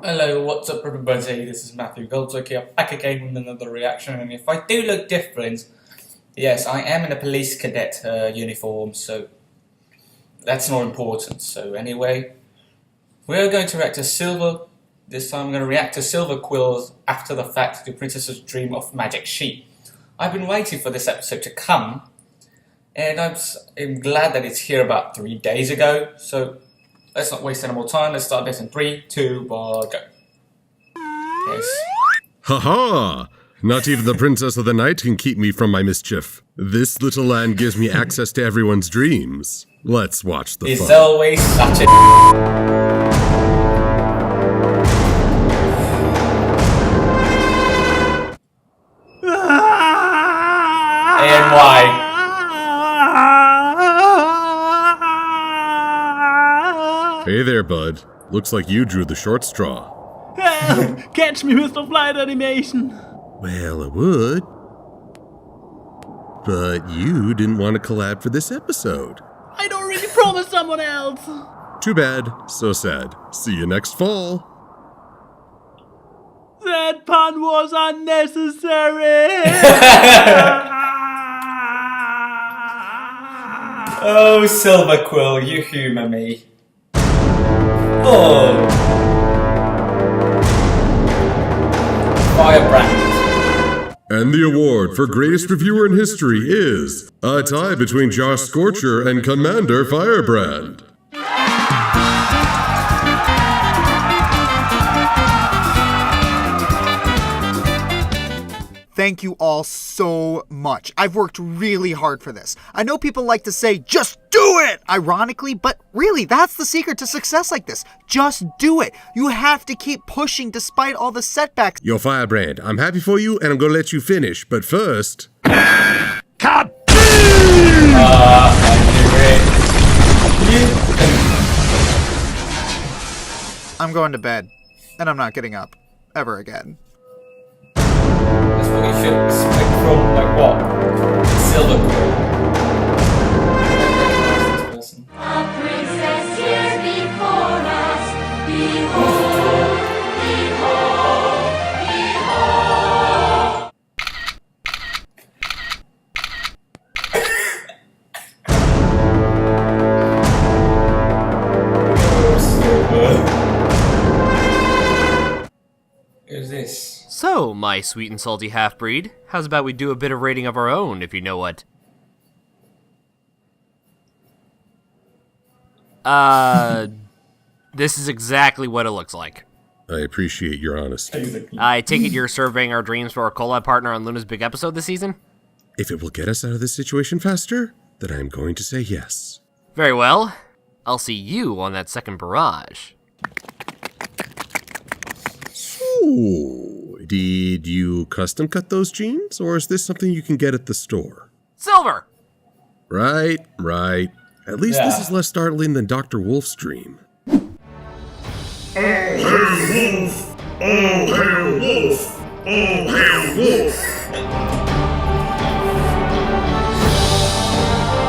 Hello, what's up everybody, this is Matthew Goldzook here, back again with another reaction, and if I do look different, yes, I am in a police cadet uniform, so that's not important. So anyway, we're going to react to this time I'm going to react to Silver Quill's After the Fact to Princess's Dream of Magic Sheep. I've been waiting for this episode to come, and I'm glad that it's here about 3 days ago, so let's not waste any more time. Let's start this in 3, 2, 1, go. Yes. Ha-ha! Not even the Princess of the Night can keep me from my mischief. This little land gives me access to everyone's dreams. Let's watch the fun. It's always such a... And why? Hey there, bud. Looks like you drew the short straw. Catch me, Mr. Flight Animation! Well, I would. But you didn't want to collab for this episode. I'd already promised someone else! Too bad. So sad. See you next fall. That pun was unnecessary! Oh, Silver Quill, you humour me. Oh! Firebrand. And the award for greatest reviewer in history is a tie between Josh Scorcher and Commander Firebrand. Thank you all so much. I've worked really hard for this. I know people like to say, just do it, ironically, but really, that's the secret to success like this. Just do it. You have to keep pushing despite all the setbacks. Yo, Firebrand, I'm happy for you and I'm gonna let you finish, but first... Cut! I'm going to bed, and I'm not getting up, ever again. That's what you should expect from, like, what? Silver Quill. A princess here before us. Behold, behold, behold. Who's this? So, my sweet and salty half-breed, how's about we do a bit of rating of our own, if you know what? This is exactly what it looks like. I appreciate your honesty. I take it you're surveying our dreams for our collab partner on Luna's big episode this season? If it will get us out of this situation faster, then I'm going to say yes. Very well. I'll see you on that second barrage. So, did you custom cut those jeans, or is this something you can get at the store? Silver! Right. At least this is less startling than Dr. Wolf's dream. Oh, hail wolf! Oh, hail wolf! Oh, hail wolf!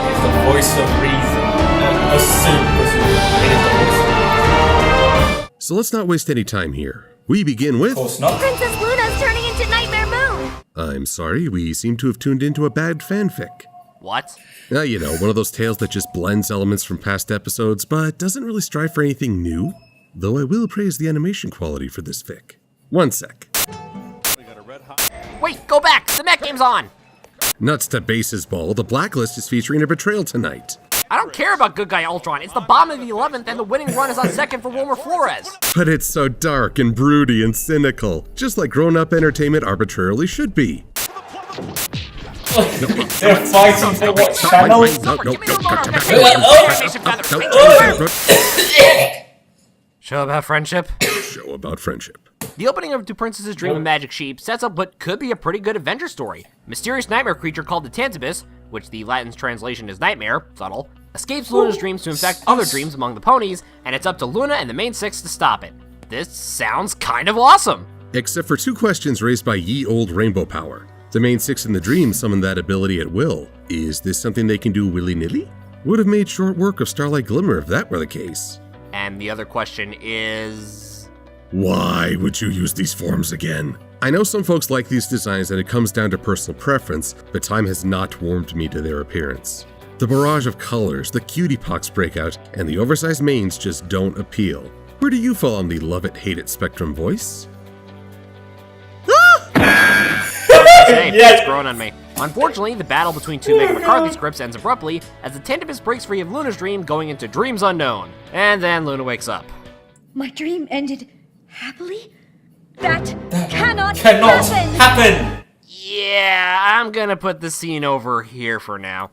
It's the voice of reason. It is the voice of reason. So let's not waste any time here. We begin with... Of course not. Princess Luna's turning into Nightmare Moon! I'm sorry, we seem to have tuned into a bad fanfic. What? You know, one of those tales that just blends elements from past episodes, but doesn't really strive for anything new. Though I will praise the animation quality for this fic. One sec. Wait, go back! The mech game's on! Nuts to bases ball, the Blacklist is featuring a betrayal tonight. I don't care about Good Guy Ultron. It's the bottom of the 11th and the winning run is on second for Wilmer Flores. But it's so dark and broody and cynical, just like grown-up entertainment arbitrarily should be. They're fighting for what channel? Show about friendship? Show about friendship. The opening of To Princess's Dream of Magic Sheep sets up what could be a pretty good adventure story. A mysterious nightmare creature called the Tantabus, which the Latin translation is nightmare, subtle, escapes Luna's dreams to infect other dreams among the ponies, and it's up to Luna and the main six to stop it. This sounds kind of awesome! Except for 2 questions raised by ye old rainbow power. The main 6 in the dream summon that ability at will. Is this something they can do willy-nilly? Would have made short work of Starlight Glimmer if that were the case. And the other question is... Why would you use these forms again? I know some folks like these designs and it comes down to personal preference, but time has not warmed me to their appearance. The barrage of colors, the cutie pox breakout, and the oversized manes just don't appeal. Where do you fall on the love-it-hate-it spectrum, voice? Hey, it's grown on me. Unfortunately, the battle between two Megan McCarthy scripts ends abruptly as the Tantibus breaks free of Luna's dream, going into dreams unknown. And then Luna wakes up. My dream ended happily? That cannot happen! Yeah, I'm gonna put the scene over here for now.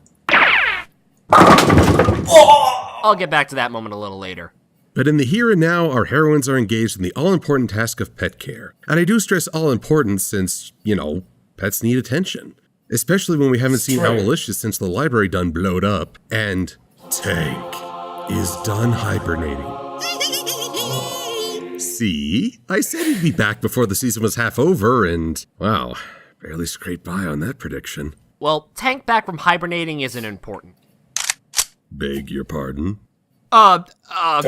I'll get back to that moment a little later. But in the here and now, our heroines are engaged in the all-important task of pet care. And I do stress all-important since, pets need attention. Especially when we haven't seen Owlicious since the library done blowed up, and Tank is done hibernating. See? I said he'd be back before the season was half over, and, wow, barely scraped by on that prediction. Well, Tank back from hibernating isn't important. Beg your pardon? What I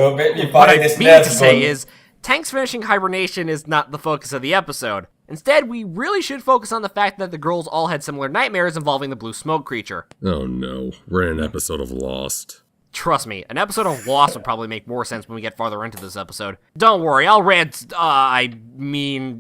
mean to say is, Tank's finishing hibernation is not the focus of the episode. Instead, we really should focus on the fact that the girls all had similar nightmares involving the blue smoke creature. Oh no, we're in an episode of Lost. Trust me, an episode of Lost would probably make more sense when we get farther into this episode. Don't worry, I'll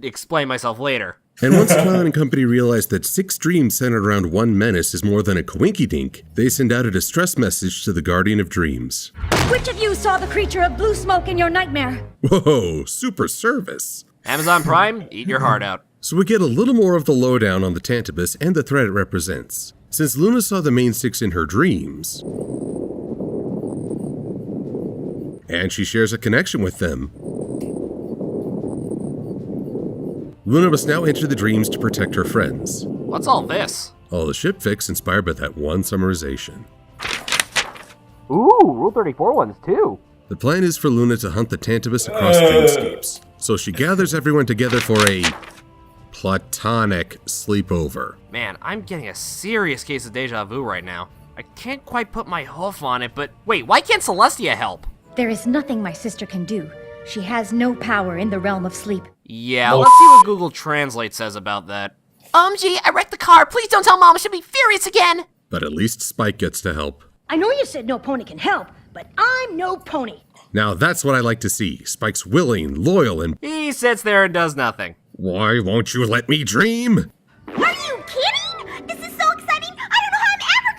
explain myself later. And once Twilight and company realized that 6 dreams centered around one menace is more than a coinky-dink, they send out a distress message to the Guardian of Dreams. Which of you saw the creature of blue smoke in your nightmare? Whoa, super service. Amazon Prime, eat your heart out. So we get a little more of the lowdown on the Tantibus and the threat it represents. Since Luna saw the main 6 in her dreams, and she shares a connection with them, Luna must now enter the dreams to protect her friends. What's all this? All the ship fics inspired by that one summarization. Ooh, Rule 34 ones too. The plan is for Luna to hunt the Tantibus across dreamscapes, so she gathers everyone together for a platonic sleepover. Man, I'm getting a serious case of deja vu right now. I can't quite put my hoof on it, but wait, why can't Celestia help? There is nothing my sister can do. She has no power in the realm of sleep. Yeah, let's see what Google Translate says about that. Gee, I wrecked the car. Please don't tell Mama. She'll be furious again. But at least Spike gets to help. I know you said no pony can help, but I'm no pony. Now that's what I like to see. Spike's willing, loyal, and... He sits there and does nothing. Why won't you let me dream? Are you kidding? This is so exciting. I don't know how I'm ever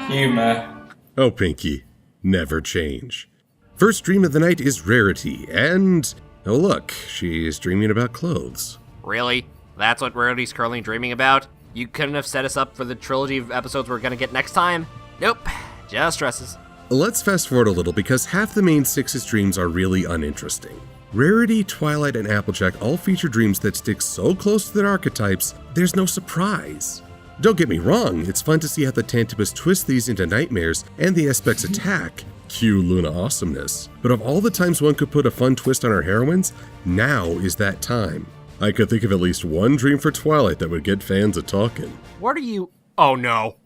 going to... Humor. Oh, Pinky. Never change. First dream of the night is Rarity, and... oh look, she's dreaming about clothes. Really? That's what Rarity's currently dreaming about? You couldn't have set us up for the trilogy of episodes we're gonna get next time? Nope. Just stresses. Let's fast forward a little because half the main 6's dreams are really uninteresting. Rarity, Twilight, and Applejack all feature dreams that stick so close to their archetypes, there's no surprise. Don't get me wrong, it's fun to see how the Tantibus twist these into nightmares and the aspects attack. Cue Luna awesomeness. But of all the times one could put a fun twist on our heroines, now is that time. I could think of at least one dream for Twilight that would get fans a-talking. What are you... Oh no.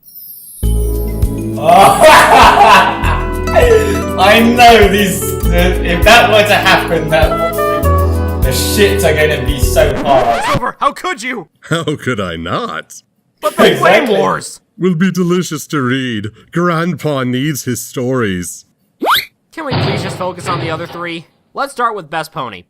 I know these... if that were to happen, the shits are going to be so hard. Silver, how could you? How could I not? But the Exactly. Flame Wars! Will be delicious to read. Grandpa needs his stories. Can we please just focus on the other 3? Let's start with Best Pony.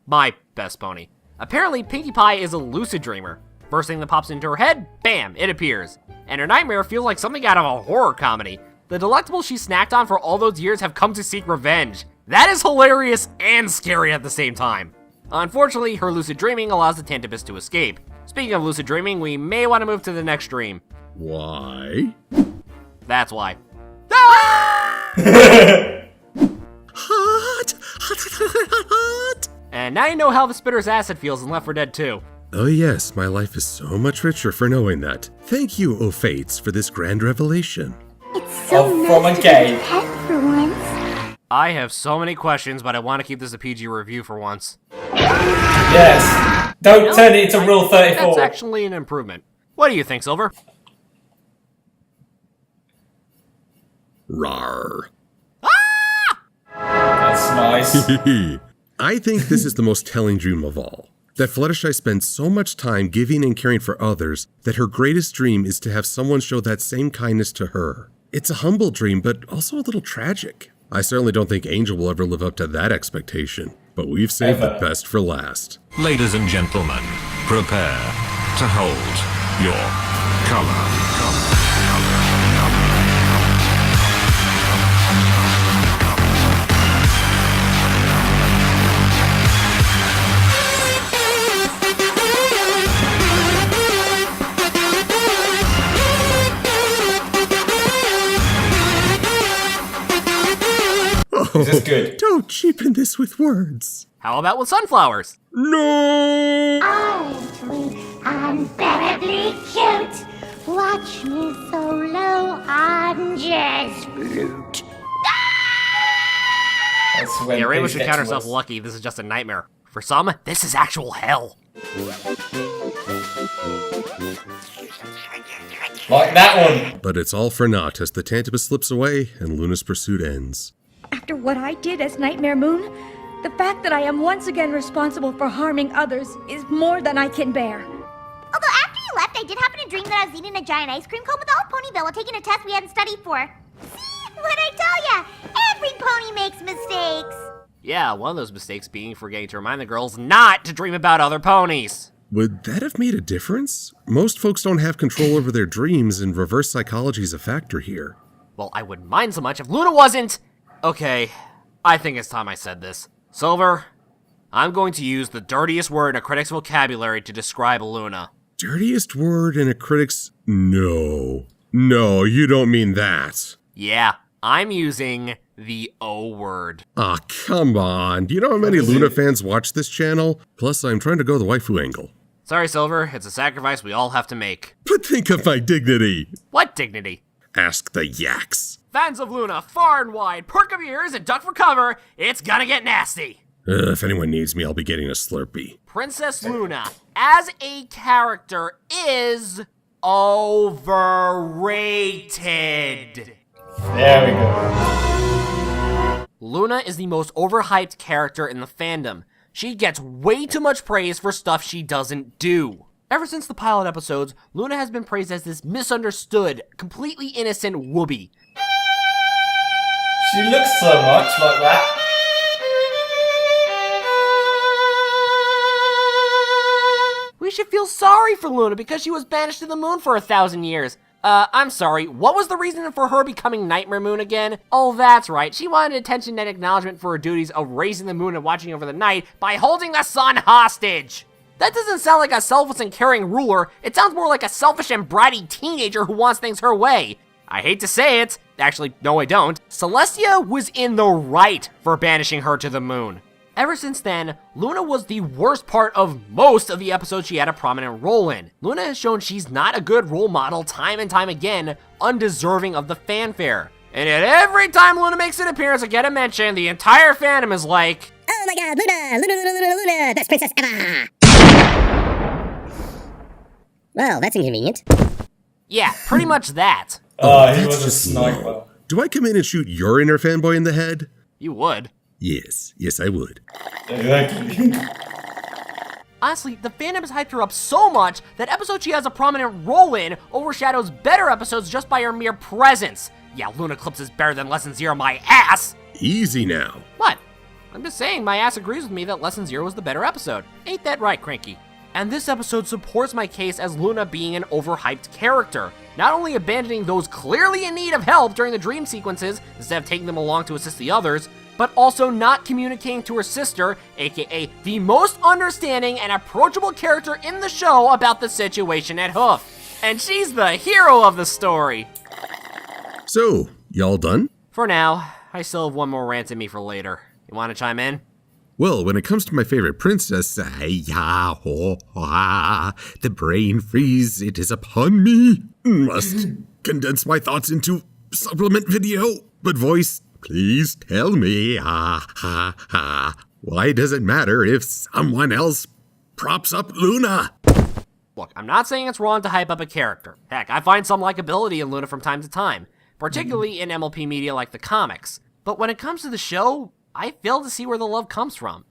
My Best Pony. Apparently, Pinkie Pie is a lucid dreamer. First thing that pops into her head, bam, it appears. And her nightmare feels like something out of a horror comedy. The delectables she snacked on for all those years have come to seek revenge. That is hilarious and scary at the same time. Unfortunately, her lucid dreaming allows the Tantibus to escape. Speaking of lucid dreaming, we may want to move to the next dream. Why? That's why. Hot! Hot! And now you know how the Spitter's acid feels in Left 4 Dead 2. Oh yes, my life is so much richer for knowing that. Thank you, O Fates, for this grand revelation. It's so from a nice to game. be a pet for once. I have so many questions, but I want to keep this a PG review for once. Yes. Don't turn it into Rule 34. That's actually an improvement. What do you think, Silver? Rawr. nice. I think this is the most telling dream of all. That Fluttershy spends so much time giving and caring for others that her greatest dream is to have someone show that same kindness to her. It's a humble dream, but also a little tragic. I certainly don't think Angel will ever live up to that expectation, but we've saved the best for last. Ladies and gentlemen, prepare to hold your color. This is good. Don't cheapen this with words. How about with sunflowers? No! I'm sweet, unbearably cute. Watch me solo on jazz flute. That's when Yeah, Rainbow things should get count to herself us. lucky. This is just a nightmare. For some, this is actual hell. Like that one. But it's all for naught as the Tantibus slips away and Luna's pursuit ends. After what I did as Nightmare Moon, the fact that I am once again responsible for harming others is more than I can bear. Although after you left, I did happen to dream that I was eating a giant ice cream cone with all of Ponyville while taking a test we hadn't studied for. See? What'd I tell ya? Every pony makes mistakes. Yeah, one of those mistakes being forgetting to remind the girls not to dream about other ponies. Would that have made a difference? Most folks don't have control over their dreams, and reverse psychology is a factor here. Well, I wouldn't mind so much if Luna wasn't... Okay, I think it's time I said this. Silver, I'm going to use the dirtiest word in a critic's vocabulary to describe Luna. Dirtiest word in a critic's... No. No, you don't mean that. Yeah, I'm using the O word. Aw, come on. Do you know how many Luna fans watch this channel? Plus, I'm trying to go the waifu angle. Sorry, Silver, it's a sacrifice we all have to make. But think of my dignity. What dignity? Ask the yaks. Fans of Luna, far and wide, perk up your ears and duck for cover. It's gonna get nasty. If anyone needs me, I'll be getting a Slurpee. Princess Luna, as a character, is overrated. There we go. Luna is the most overhyped character in the fandom. She gets way too much praise for stuff she doesn't do. Ever since the pilot episodes, Luna has been praised as this misunderstood, completely innocent whoopee. She looks so much like that. We should feel sorry for Luna because she was banished to the moon for 1,000 years. I'm sorry, what was the reason for her becoming Nightmare Moon again? Oh, that's right, she wanted attention and acknowledgement for her duties of raising the moon and watching over the night by holding the sun hostage. That doesn't sound like a selfless and caring ruler, it sounds more like a selfish and bratty teenager who wants things her way. I hate to say it, actually, no I don't, Celestia was in the right for banishing her to the moon. Ever since then, Luna was the worst part of most of the episodes she had a prominent role in. Luna has shown she's not a good role model time and time again, undeserving of the fanfare. And yet every time Luna makes an appearance or get a mention, the entire fandom is like, Oh my god, Luna! Luna, Luna, Luna, Luna! Best princess ever! Well, that's inconvenient. yeah, pretty much that. Oh, he that's was a just sniper. low. Do I come in and shoot your inner fanboy in the head? You would. Yes, I would. Exactly. Honestly, the fandom has hyped her up so much that episodes she has a prominent role in overshadows better episodes just by her mere presence. Yeah, Luna Clips is better than Lesson Zero, my ass! Easy now. What? I'm just saying my ass agrees with me that Lesson Zero was the better episode. Ain't that right, Cranky? And this episode supports my case as Luna being an overhyped character. Not only abandoning those clearly in need of help during the dream sequences, instead of taking them along to assist the others, but also not communicating to her sister, aka the most understanding and approachable character in the show about the situation at Hoof. And she's the hero of the story. So, y'all done? For now, I still have one more rant in me for later. You want to chime in? Well, when it comes to my favorite princess, the brain freeze, it is upon me. Must condense my thoughts into supplement video. But voice, please tell me, why does it matter if someone else props up Luna? Look, I'm not saying it's wrong to hype up a character. Heck, I find some likability in Luna from time to time, particularly in MLP media like the comics. But when it comes to the show, I fail to see where the love comes from.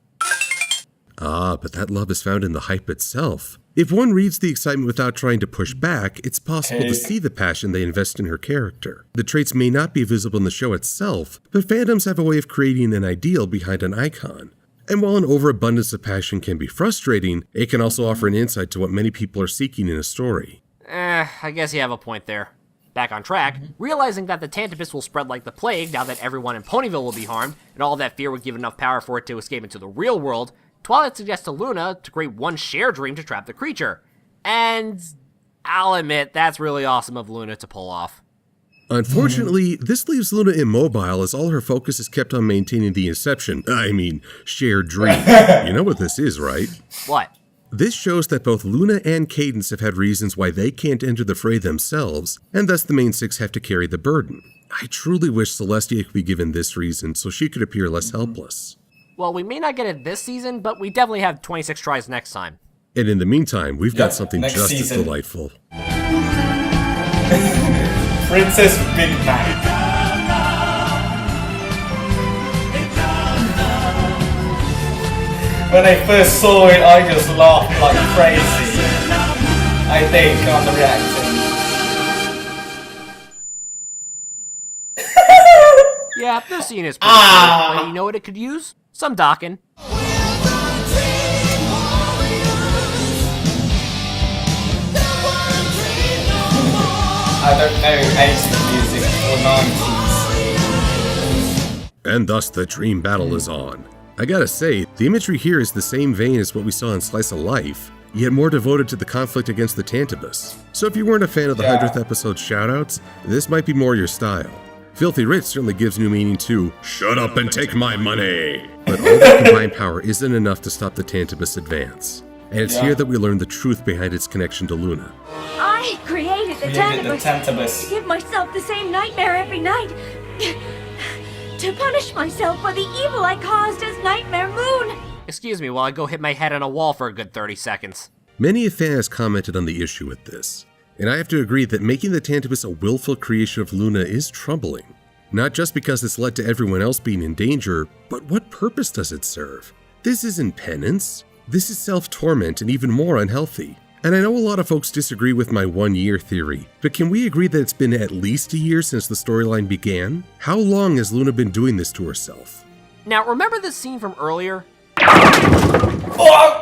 Ah, but that love is found in the hype itself. If one reads the excitement without trying to push back, it's possible to see the passion they invest in her character. The traits may not be visible in the show itself, but fandoms have a way of creating an ideal behind an icon. And while an overabundance of passion can be frustrating, it can also offer an insight to what many people are seeking in a story. I guess you have a point there. Back on track, realizing that the Tantibus will spread like the plague now that everyone in Ponyville will be harmed, and all that fear would give enough power for it to escape into the real world, Twilight suggests to Luna to create one shared dream to trap the creature. And I'll admit, that's really awesome of Luna to pull off. Unfortunately, this leaves Luna immobile as all her focus is kept on maintaining the shared dream. You know what this is, right? What? This shows that both Luna and Cadance have had reasons why they can't enter the fray themselves, and thus the main six have to carry the burden. I truly wish Celestia could be given this reason so she could appear less helpless. Well, we may not get it this season, but we definitely have 26 tries next time. And in the meantime, we've got something just as season. delightful. Princess Big Bang. When I first saw it, I just laughed like crazy. I think on the reaction. Yeah, this scene is pretty cool, but you know what it could use? Some docking. I don't know 80s music or 90s. And thus the dream battle is on. I gotta say, the imagery here is the same vein as what we saw in Slice of Life, yet more devoted to the conflict against the Tantibus. So if you weren't a fan of the 100th episode shoutouts, this might be more your style. Filthy Rich certainly gives new meaning to "Shut up and take my money!" But all that combined power isn't enough to stop the Tantibus advance. And it's here that we learn the truth behind its connection to Luna. I created the Tantibus to give myself the same nightmare every night. To punish myself for the evil I caused as Nightmare Moon. Excuse me while I go hit my head on a wall for a good 30 seconds. Many a fan has commented on the issue with this, and I have to agree that making the Tantibus a willful creation of Luna is troubling. Not just because it's led to everyone else being in danger, but what purpose does it serve? This isn't penance. This is self-torment and even more unhealthy. And I know a lot of folks disagree with my 1 year theory, but can we agree that it's been at least a year since the storyline began? How long has Luna been doing this to herself? Now, remember this scene from earlier?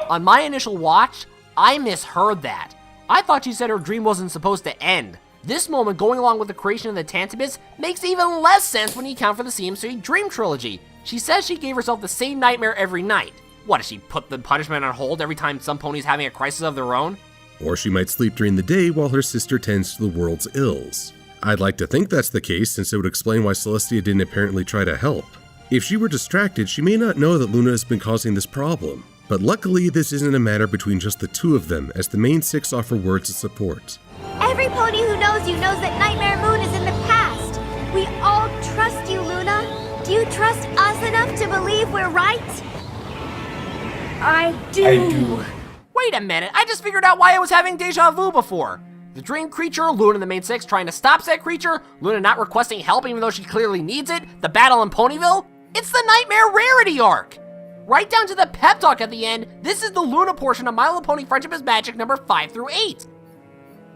On my initial watch, I misheard that. I thought she said her dream wasn't supposed to end. This moment, going along with the creation of the Tantibus, makes even less sense when you account for the CMC Dream Trilogy. She says she gave herself the same nightmare every night. What, does she put the punishment on hold every time some pony's having a crisis of their own? Or she might sleep during the day while her sister tends to the world's ills. I'd like to think that's the case, since it would explain why Celestia didn't apparently try to help. If she were distracted, she may not know that Luna has been causing this problem. But luckily, this isn't a matter between just the two of them, as the main six offer words of support. Every pony who knows you knows that Nightmare Moon is in the past. We all trust you, Luna. Do you trust us enough to believe we're right? I do. I do. Wait a minute, I just figured out why I was having deja vu before. The dream creature, Luna and the main six trying to stop said creature, Luna not requesting help even though she clearly needs it, the battle in Ponyville. It's the Nightmare Rarity arc. Right down to the pep talk at the end, this is the Luna portion of My Little Pony Friendship is Magic number 5 through 8.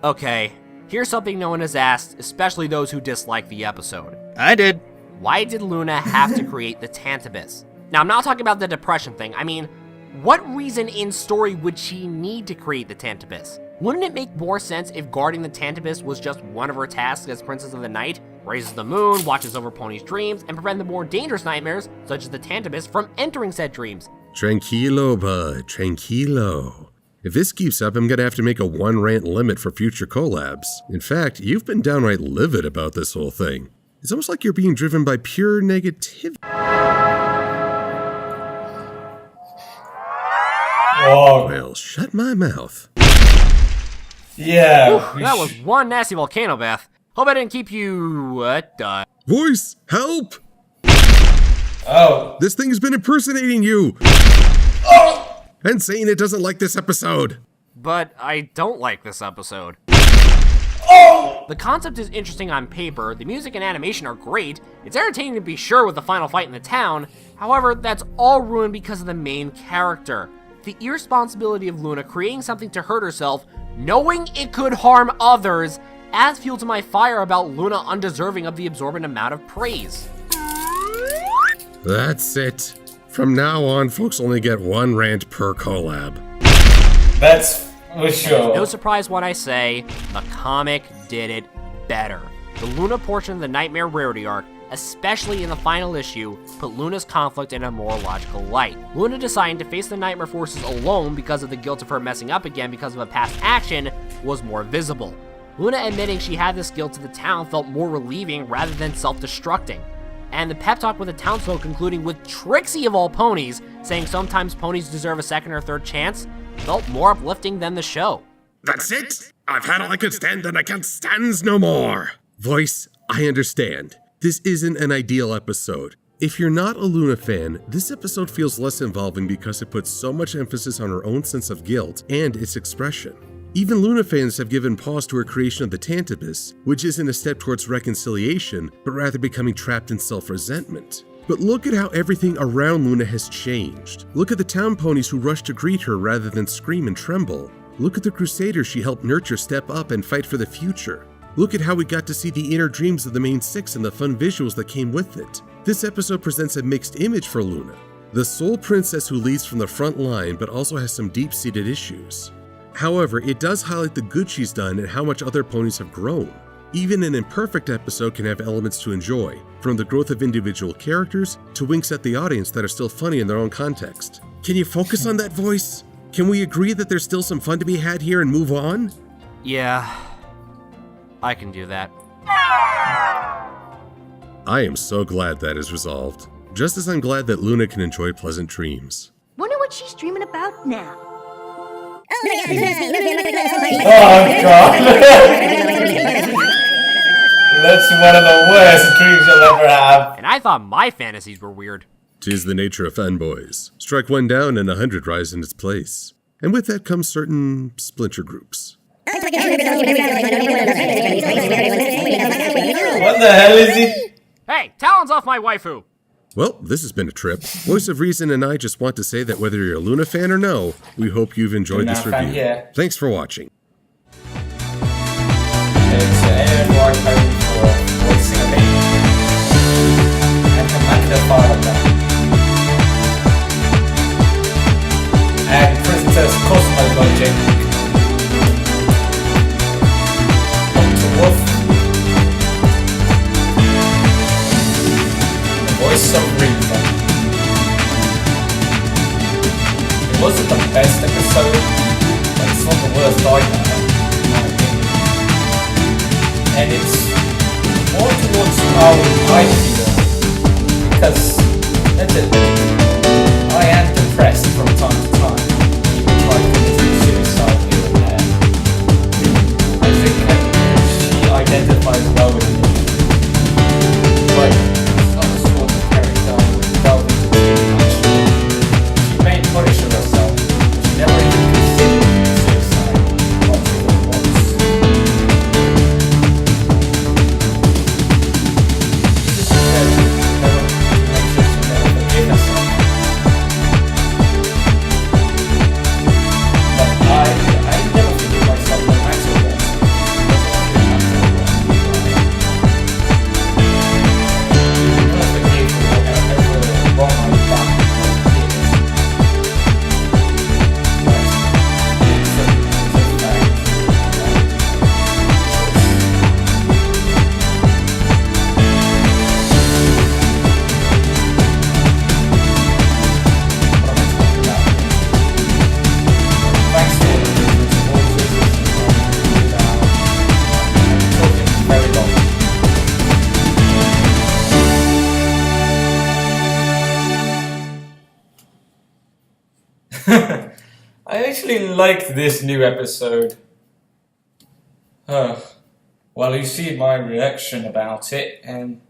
Okay, here's something no one has asked, especially those who dislike the episode. I did. Why did Luna have to create the Tantibus? Now, I'm not talking about the depression thing. I mean, what reason in story would she need to create the Tantibus? Wouldn't it make more sense if guarding the Tantibus was just one of her tasks as Princess of the Night, raises the moon, watches over Pony's dreams, and prevent the more dangerous nightmares, such as the Tantibus, from entering said dreams? Tranquilo, bud, tranquilo. If this keeps up, I'm gonna have to make a 1 rant limit for future collabs. In fact, you've been downright livid about this whole thing. It's almost like you're being driven by pure negativity. Oh, Well, shut my mouth. yeah. That was one nasty volcano bath. Hope I didn't keep you, Voice, help! Oh. This thing's been impersonating you! And saying it doesn't like this episode. But I don't like this episode. Oh! The concept is interesting on paper, the music and animation are great, it's entertaining to be sure with the final fight in the town, however, that's all ruined because of the main character. The irresponsibility of Luna creating something to hurt herself, knowing it could harm others, adds fuel to my fire about Luna undeserving of the absorbent amount of praise. That's it. From now on, folks only get one rant per collab. That's for sure. No surprise when I say, the comic did it better. The Luna portion of the Nightmare Rarity arc, especially in the final issue, put Luna's conflict in a more logical light. Luna deciding to face the Nightmare forces alone because of the guilt of her messing up again because of a past action was more visible. Luna admitting she had this guilt to the town felt more relieving rather than self-destructing. And the pep talk with the townsfolk concluding with Trixie of all ponies, saying sometimes ponies deserve a second or third chance, felt more uplifting than the show. That's it! I've had all I could stand and I can't stand no more! Voice, I understand. This isn't an ideal episode. If you're not a Luna fan, this episode feels less involving because it puts so much emphasis on her own sense of guilt and its expression. Even Luna fans have given pause to her creation of the Tantabus, which isn't a step towards reconciliation, but rather becoming trapped in self-resentment. But look at how everything around Luna has changed. Look at the town ponies who rush to greet her rather than scream and tremble. Look at the Crusaders she helped nurture step up and fight for the future. Look at how we got to see the inner dreams of the main six and the fun visuals that came with it. This episode presents a mixed image for Luna. The sole princess who leads from the front line but also has some deep-seated issues. However, it does highlight the good she's done and how much other ponies have grown. Even an imperfect episode can have elements to enjoy, from the growth of individual characters to winks at the audience that are still funny in their own context. Can you focus on that, Voice? Can we agree that there's still some fun to be had here and move on? Yeah, I can do that. I am so glad that is resolved. Just as I'm glad that Luna can enjoy pleasant dreams. Wonder what she's dreaming about now. Oh god. That's one of the worst dreams you'll ever have. And I thought my fantasies were weird. 'Tis the nature of fanboys. Strike one down and 100 rise in its place. And with that comes certain splinter groups. What the hell is he? Hey, talons off my waifu! Well, this has been a trip. Voice of Reason and I just want to say that whether you're a Luna fan or no, we hope you've enjoyed this review. Yeah. Thanks for watching. It's an ANY code for voicing a baby. And Commander Fireball. And Princess Cosmo Logic. Dr. Wolf. The voice of reason. It wasn't the best episode, but it's not the worst either, in my opinion. And it's more towards how I feel, because that's it. I am depressed from time to time, even try committing suicide here and there. I think that she identifies well with me. But it's not the sort of character I would delve into too much. She may punish herself, but she never even considered suicide, not even once. This is because she never makes sure she never forgive herself. But I never forgive myself no matter what. I actually liked this new episode. Well, you see my reaction about it, and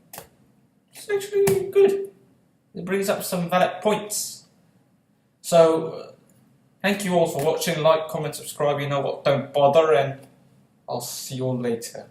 it's actually good. It brings up some valid points. So, thank you all for watching. Like, comment, subscribe, you know what, don't bother, and I'll see you all later.